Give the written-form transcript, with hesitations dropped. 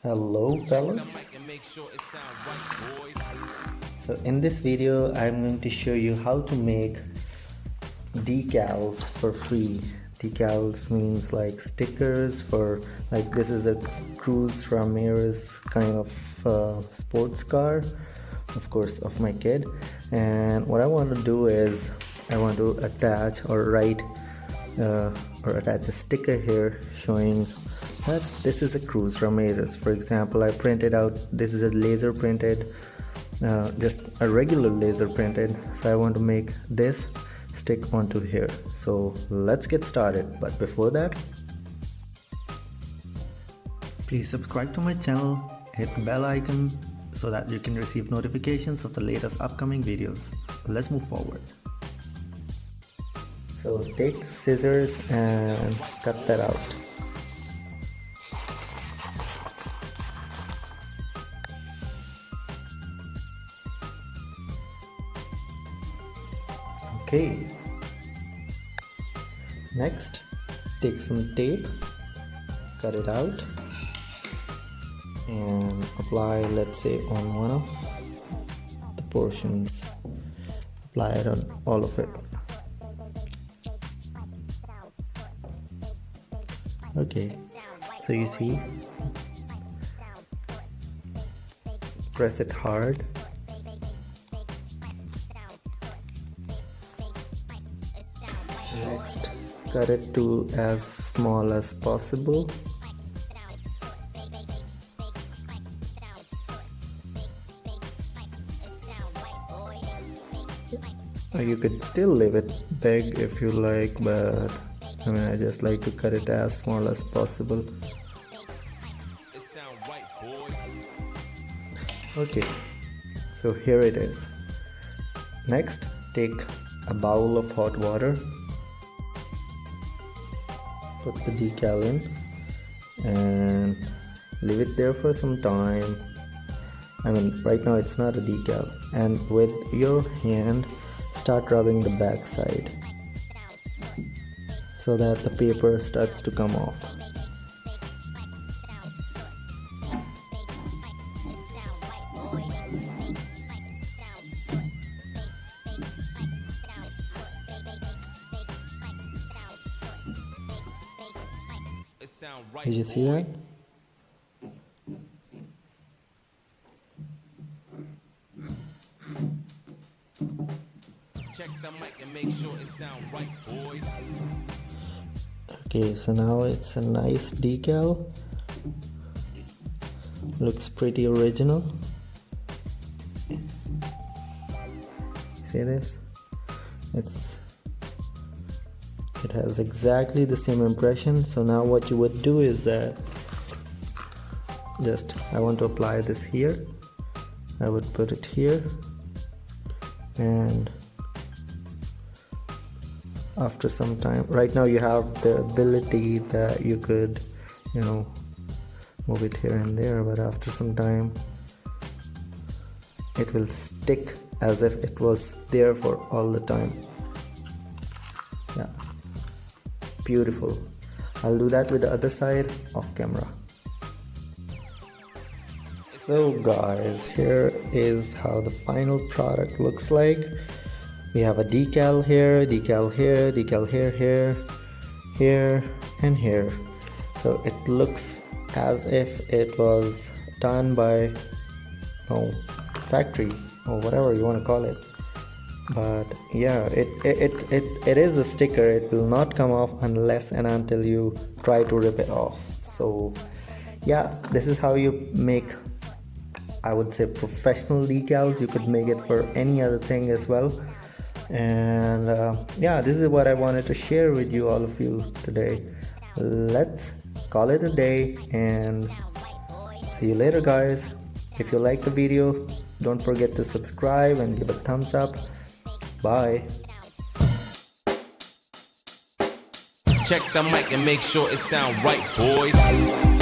Hello fellas. So in this video I'm going to show you how to make decals for free. Decals means like stickers for, like, this is a Cruz Ramirez kind of sports car, of course, of my kid. And what I want to do is I want to attach or write or attach a sticker here showing that this is a Cruz Ramirez. For example, I printed out, this is a laser printed, just a regular laser printed, so I want to make this stick onto here. So let's get started, but before that, please subscribe to my channel, hit the bell icon so that you can receive notifications of the latest upcoming videos. Let's move forward. So take scissors and cut that out. Okay. Next, take some tape, cut it out, and apply, let's say, on one of the portions. Apply it on all of it. Okay, so you see, press it hard. Next, cut it to as small as possible. You could still leave it big if you like, but I mean, I just like to cut it as small as possible. Okay, so here it is. Next, take a bowl of hot water, put the decal in and leave it there for some time. I mean, right now it's not a decal, and with your hand start rubbing the back side so that the paper starts to come off. Did you see that? Check the mic and make sure it sound right, boys. Okay, so now it's a nice decal. Looks pretty original. See this? It has exactly the same impression. So now what you would do is that I want to apply this here. I would put it here, and after some time, right now you have the ability that you could, move it here and there, but after some time it will stick as if it was there for all the time. Yeah, beautiful. I'll do that with the other side off camera. So guys, here is how the final product looks like. We have a decal here, decal here, decal here, here, and here. So it looks as if it was done by factory or whatever you want to call it. But yeah, it is a sticker. It will not come off unless and until you try to rip it off. So yeah, this is how you make, I would say, professional decals. You could make it for any other thing as well. And yeah, this is what I wanted to share with you, all of you, today. Let's call it a day and see you later, guys. If you like the video, don't forget to subscribe and give a thumbs up. Bye. Check the mic and make sure it sound right, boys.